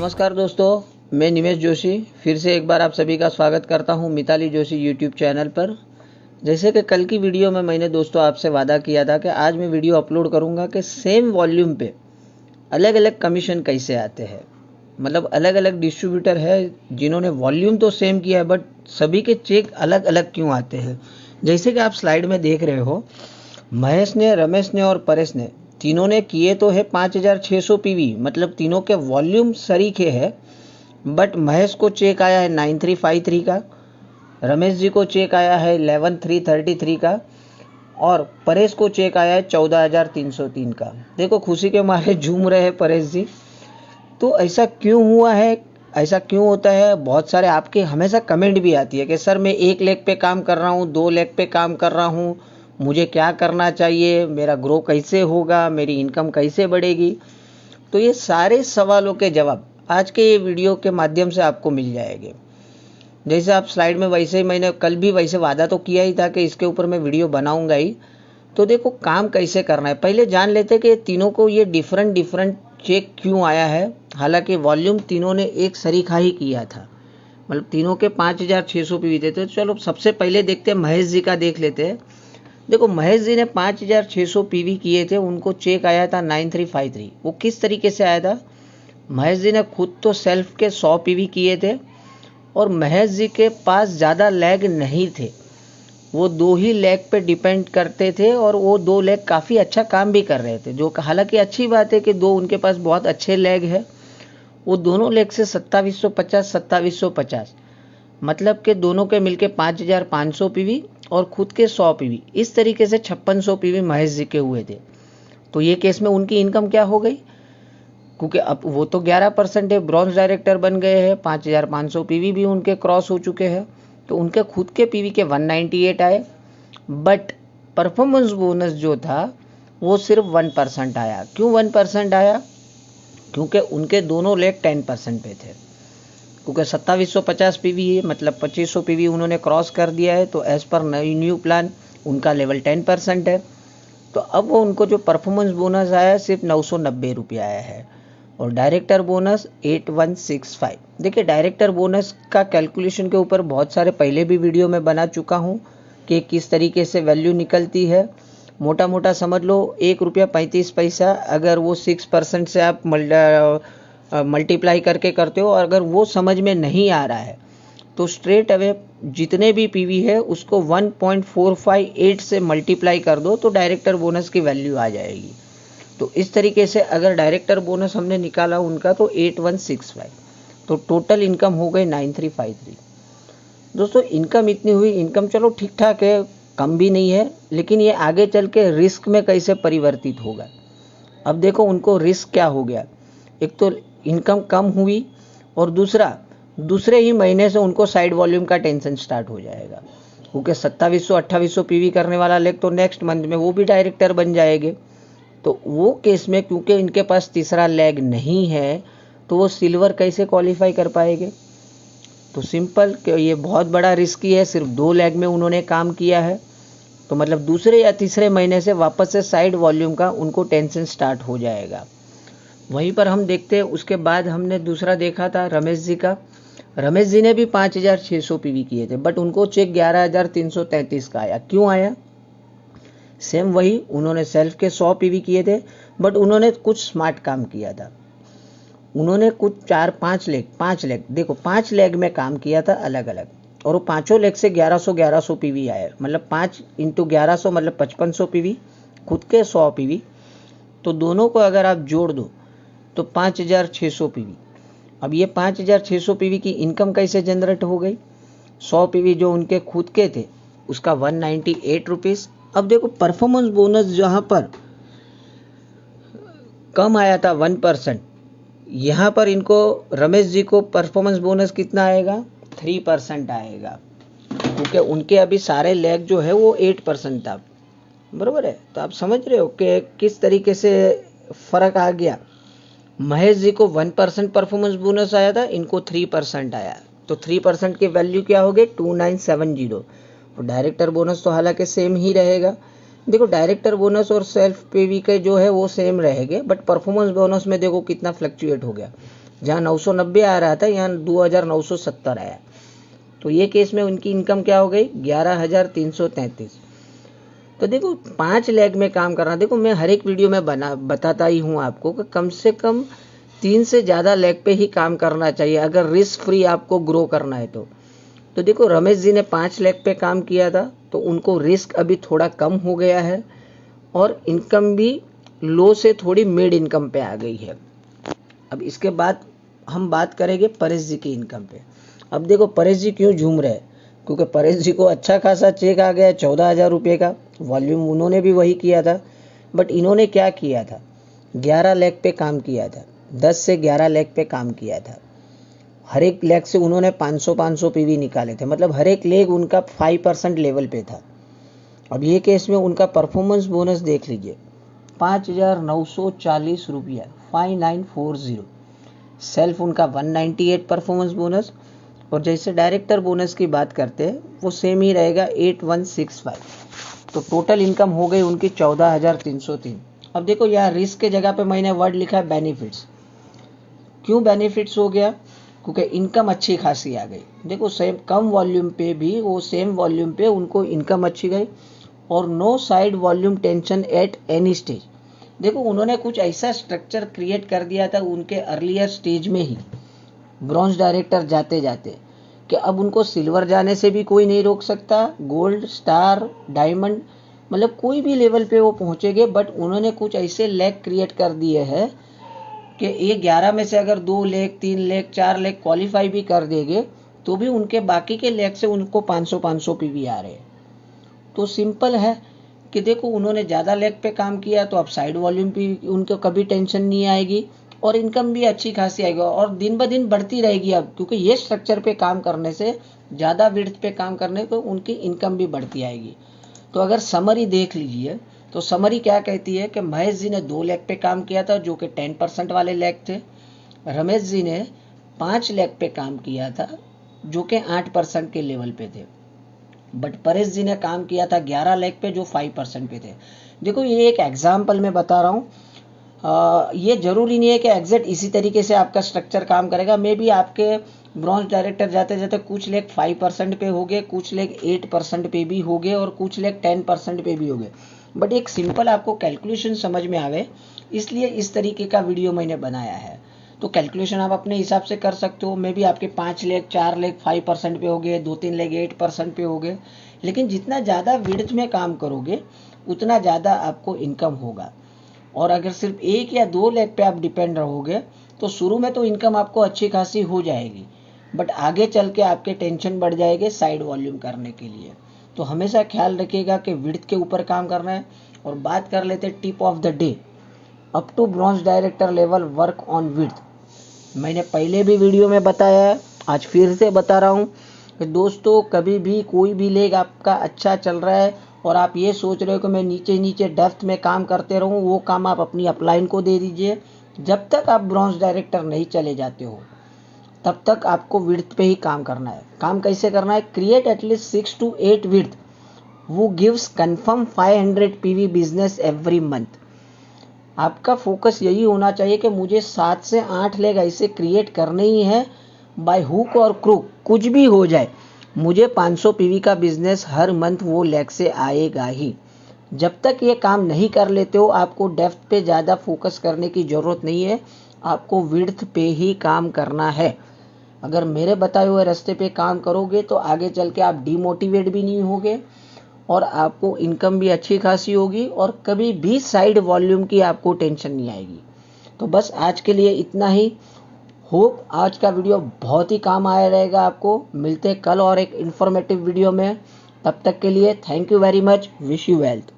नमस्कार दोस्तों, मैं निमेश जोशी फिर से एक बार आप सभी का स्वागत करता हूं मिताली जोशी यूट्यूब चैनल पर। जैसे कि कल की वीडियो में मैंने दोस्तों आपसे वादा किया था कि आज मैं वीडियो अपलोड करूंगा कि सेम वॉल्यूम पे अलग अलग कमीशन कैसे आते हैं। मतलब अलग अलग डिस्ट्रीब्यूटर है जिन्होंने वॉल्यूम तो सेम किया है, बट सभी के चेक अलग अलग क्यों आते हैं। जैसे कि आप स्लाइड में देख रहे हो, महेश ने, रमेश ने और परेश ने तीनों ने किए तो है 5600 पीवी, मतलब तीनों के वॉल्यूम सरीखे है। बट महेश को चेक आया है 9353 का, रमेश जी को चेक आया है 11333 का और परेश को चेक आया है 14303 का। देखो खुशी के मारे झूम रहे हैं परेश जी। तो ऐसा क्यों हुआ है, ऐसा क्यों होता है? बहुत सारे आपके हमेशा कमेंट भी आती है कि सर मैं 1 लेग पे काम कर रहा हूँ, 2 लेग पे काम कर रहा हूँ, मुझे क्या करना चाहिए, मेरा ग्रो कैसे होगा, मेरी इनकम कैसे बढ़ेगी। तो ये सारे सवालों के जवाब आज के ये वीडियो के माध्यम से आपको मिल जाएंगे। जैसे आप स्लाइड में, वैसे ही मैंने कल भी वैसे वादा तो किया ही था कि इसके ऊपर मैं वीडियो बनाऊंगा ही। तो देखो काम कैसे करना है, पहले जान लेते कि तीनों को ये डिफरेंट चेक क्यों आया है। हालांकि वॉल्यूम तीनों ने एक सरीखा ही किया था, मतलब तीनों के 5600 पीवी थे। तो चलो सबसे पहले देखते हैं, महेश जी का देख लेते हैं। देखो महेश जी ने 5600 पीवी किए थे, उनको चेक आया था 9353। वो किस तरीके से आया था? महेश जी ने खुद तो सेल्फ के 100 पीवी किए थे और महेश जी के पास ज़्यादा लैग नहीं थे, वो 2 ही लैग पे डिपेंड करते थे और वो 2 लैग काफ़ी अच्छा काम भी कर रहे थे, जो हालांकि अच्छी बात है कि 2 उनके पास बहुत अच्छे लैग है। वो दोनों लैग से 2750, मतलब कि दोनों के मिलके 5500 पीवी और खुद के 100 पीवी, इस तरीके से 5600 पीवी महेश जी के हुए थे। तो ये केस में उनकी इनकम क्या हो गई? क्योंकि अब वो तो 11% है, ब्रॉन्ज डायरेक्टर बन गए हैं, 5500 पीवी भी उनके क्रॉस हो चुके हैं। तो उनके खुद के पीवी के 198 आए, बट परफॉर्मेंस बोनस जो था वो सिर्फ 1% आया। क्यों 1% आया? क्योंकि उनके दोनों लेग 10% पे थे। क्योंकि 2750 पीवी है, मतलब 2500 पीवी उन्होंने क्रॉस कर दिया है। तो एज पर न्यू प्लान उनका लेवल 10% है। तो अब वो उनको जो परफॉर्मेंस बोनस आया सिर्फ 990 रुपये आया है और डायरेक्टर बोनस 8165। देखिए डायरेक्टर बोनस का कैलकुलेशन के ऊपर बहुत सारे पहले भी वीडियो में बना चुका हूँ कि किस तरीके से वैल्यू निकलती है। मोटा मोटा समझ लो 1 रुपया 35 पैसा, अगर वो 6% से आप मल्टीप्लाई करके करते हो और अगर वो समझ में नहीं आ रहा है तो स्ट्रेट अवे जितने भी पीवी है उसको 1.458 से मल्टीप्लाई कर दो तो डायरेक्टर बोनस की वैल्यू आ जाएगी। तो इस तरीके से अगर डायरेक्टर बोनस हमने निकाला उनका तो 8165, तो टोटल इनकम हो गई 9353। दोस्तों इनकम इतनी हुई, इनकम चलो ठीक ठाक है, कम भी नहीं है, लेकिन ये आगे चल के रिस्क में कैसे परिवर्तित होगा। अब देखो उनको रिस्क क्या हो गया। एक तो इनकम कम हुई और दूसरे ही महीने से उनको साइड वॉल्यूम का टेंशन स्टार्ट हो जाएगा, क्योंकि 2700-2800 पीवी करने वाला लेग तो नेक्स्ट मंथ में वो भी डायरेक्टर बन जाएंगे। तो वो केस में क्योंकि इनके पास तीसरा लेग नहीं है तो वो सिल्वर कैसे क्वालिफाई कर पाएंगे? तो सिंपल कि ये बहुत बड़ा रिस्की है। सिर्फ 2 लेग में उन्होंने काम किया है, तो मतलब दूसरे या तीसरे महीने से वापस से साइड वॉल्यूम का उनको टेंशन स्टार्ट हो जाएगा। वहीं पर हम देखते हैं, उसके बाद हमने दूसरा देखा था रमेश जी का। रमेश जी ने भी 5600 पीवी किए थे, बट उनको चेक 11333 का आया। क्यों आया? सेम वही, उन्होंने सेल्फ के 100 पीवी किए थे, बट उन्होंने कुछ स्मार्ट काम किया था। उन्होंने कुछ 5 लेग देखो 5 लेग में काम किया था अलग अलग, और वो पांचों लेग से 1100 पीवी आया, मतलब 5 × 1100 मतलब 5500 पीवी, खुद के 100 पीवी। तो दोनों को अगर आप जोड़ दो तो 5600 पीवी। अब ये 5600 पीवी की इनकम कैसे जनरेट हो गई? 100 पीवी जो उनके खुद के थे उसका 198 रुपीज़। अब देखो परफॉर्मेंस बोनस जहाँ पर कम आया था 1%, यहाँ पर इनको रमेश जी को परफॉर्मेंस बोनस कितना आएगा? 3% आएगा, क्योंकि उनके अभी सारे लेग जो है वो 8% था। बरोबर है? तो आप समझ रहे हो कि किस तरीके से फर्क आ गया। महेश जी को 1% परफॉर्मेंस बोनस आया था, इनको 3% आया। तो 3% की वैल्यू क्या हो गई? 2970। और डायरेक्टर बोनस तो हालांकि सेम ही रहेगा। देखो डायरेक्टर बोनस और सेल्फ पीवी के जो है वो सेम रहेंगे, बट परफॉर्मेंस बोनस में देखो कितना फ्लक्चुएट हो गया। जहाँ 990 आ रहा था यहाँ 2970 आया। तो ये केस में उनकी इनकम क्या हो गई 11,333। तो देखो 5 लेग में काम करना, देखो मैं हर एक वीडियो में बताता ही हूँ आपको कि कम से कम 3 से ज़्यादा लेग पे ही काम करना चाहिए अगर रिस्क फ्री आपको ग्रो करना है तो देखो रमेश जी ने 5 लेग पे काम किया था, तो उनको रिस्क अभी थोड़ा कम हो गया है और इनकम भी लो से थोड़ी मिड इनकम पे आ गई है। अब इसके बाद हम बात करेंगे परेश जी की इनकम पे। अब देखो परेश जी क्यों झूम रहे हैं, क्योंकि परेश जी को अच्छा खासा चेक आ गया 14,000 रुपये का। वॉल्यूम उन्होंने भी वही किया था, बट इन्होंने क्या किया था 11 लेग पे काम किया था, 10 से 11 लेग पे काम किया था। हर एक लेग से उन्होंने 500 पीवी निकाले थे, मतलब हर एक लेग उनका 5% लेवल पे था। अब ये केस में उनका परफॉर्मेंस बोनस देख लीजिए 5,940 रुपया 5940। सेल्फ उनका 198 परफॉर्मेंस बोनस, और जैसे डायरेक्टर बोनस की बात करते हैं वो सेम ही रहेगा 8165। तो टोटल इनकम हो गई उनकी 14,303। अब देखो यहाँ रिस्क के जगह पे मैंने वर्ड लिखा है बेनिफिट्स। क्यों बेनिफिट्स हो गया, क्योंकि इनकम अच्छी खासी आ गई। देखो सेम कम वॉल्यूम पे भी वो सेम वॉल्यूम पे उनको इनकम अच्छी गई, और no side volume tension at any stage. देखो उन्होंने कुछ ऐसा स्ट्रक्चर क्रिएट कर दिया था उनके अर्लियर स्टेज में ही, ब्रॉन्ज डायरेक्टर जाते जाते, कि अब उनको सिल्वर जाने से भी कोई नहीं रोक सकता, गोल्ड, स्टार, डायमंड, मतलब कोई भी लेवल पे वो पहुंचेंगे। बट उन्होंने कुछ ऐसे लेग क्रिएट कर दिए हैं कि ये 11 में से अगर 2 लेग, 3 लेग, 4 लेग क्वालिफाई भी कर देंगे तो भी उनके बाकी के लेग से उनको 500 पीवी आ रहे हैं। तो सिंपल है कि देखो उन्होंने ज़्यादा लेग पे काम किया तो अब साइड वॉल्यूम भी उनको कभी टेंशन नहीं आएगी, और इनकम भी अच्छी खासी आएगी, और दिन ब दिन बढ़ती रहेगी अब, क्योंकि ये स्ट्रक्चर पे काम करने से, ज़्यादा विड्थ पे काम करने को उनकी इनकम भी बढ़ती आएगी। तो अगर समरी देख लीजिए तो समरी क्या कहती है कि महेश जी ने 2 लेग पे काम किया था जो कि 10% वाले लेग थे, रमेश जी ने 5 लेग पे काम किया था जो कि 8% के लेवल पे थे, बट परेश जी ने काम किया था 11 लेग पे जो 5% पे थे। देखो ये एक एग्जाम्पल मैं बता रहा हूँ, ये जरूरी नहीं है कि एग्जैक्ट इसी तरीके से आपका स्ट्रक्चर काम करेगा। मे बी आपके ब्रॉन्ज डायरेक्टर जाते जाते कुछ लेग 5% पे हो गए, कुछ लेग 8% पे भी हो गए, और कुछ लेग 10% पे भी हो गए। बट एक सिंपल आपको कैलकुलेशन समझ में आवे इसलिए इस तरीके का वीडियो मैंने बनाया है। तो कैलकुलेशन आप अपने हिसाब से कर सकते हो। मे बी आपके 5 लेग 4 लेग 5% पे हो गए, 2-3 लेग 8% पे हो गए, लेकिन जितना ज़्यादा विड्थ में काम करोगे उतना ज़्यादा आपको इनकम होगा। और अगर सिर्फ 1 या 2 लेग पे आप डिपेंड रहोगे तो शुरू में तो इनकम आपको अच्छी खासी हो जाएगी, बट आगे चल के आपके टेंशन बढ़ जाएंगे साइड वॉल्यूम करने के लिए। तो हमेशा ख्याल रखिएगा कि विड्थ के ऊपर काम करना है। और बात कर लेते tip of the day, up to bronze director level work on width. मैंने पहले भी वीडियो में बताया है, आज फिर से बता रहा हूँ कि दोस्तों कभी भी कोई भी लेग आपका अच्छा चल रहा है और आप ये सोच रहे हो कि मैं नीचे नीचे डेप्थ में काम करते रहूं, वो काम आप अपनी अपलाइन को दे दीजिए। जब तक आप ब्रॉन्ज डायरेक्टर नहीं चले जाते हो तब तक आपको विड्थ पे ही काम करना है। काम कैसे करना है, क्रिएट एटलीस्ट 6 to 8 विड्थ वो gives confirm 500 PV business every month. आपका फोकस यही होना चाहिए कि मुझे 7 से 8 लेग ऐसे क्रिएट करने ही है, बाय हुक और क्रूक कुछ भी हो जाए मुझे 500 पीवी का बिजनेस हर मंथ वो लेग से आएगा ही। जब तक ये काम नहीं कर लेते हो आपको डेप्थ पे ज़्यादा फोकस करने की ज़रूरत नहीं है, आपको विड्थ पे ही काम करना है। अगर मेरे बताए हुए रास्ते पे काम करोगे तो आगे चल के आप डीमोटिवेट भी नहीं होगे और आपको इनकम भी अच्छी खासी होगी और कभी भी साइड वॉल्यूम की आपको टेंशन नहीं आएगी। तो बस आज के लिए इतना ही। होप आज का वीडियो बहुत ही काम आया रहेगा आपको। मिलते हैं कल और एक इन्फॉर्मेटिव वीडियो में। तब तक के लिए thank you very much. Wish you wealth.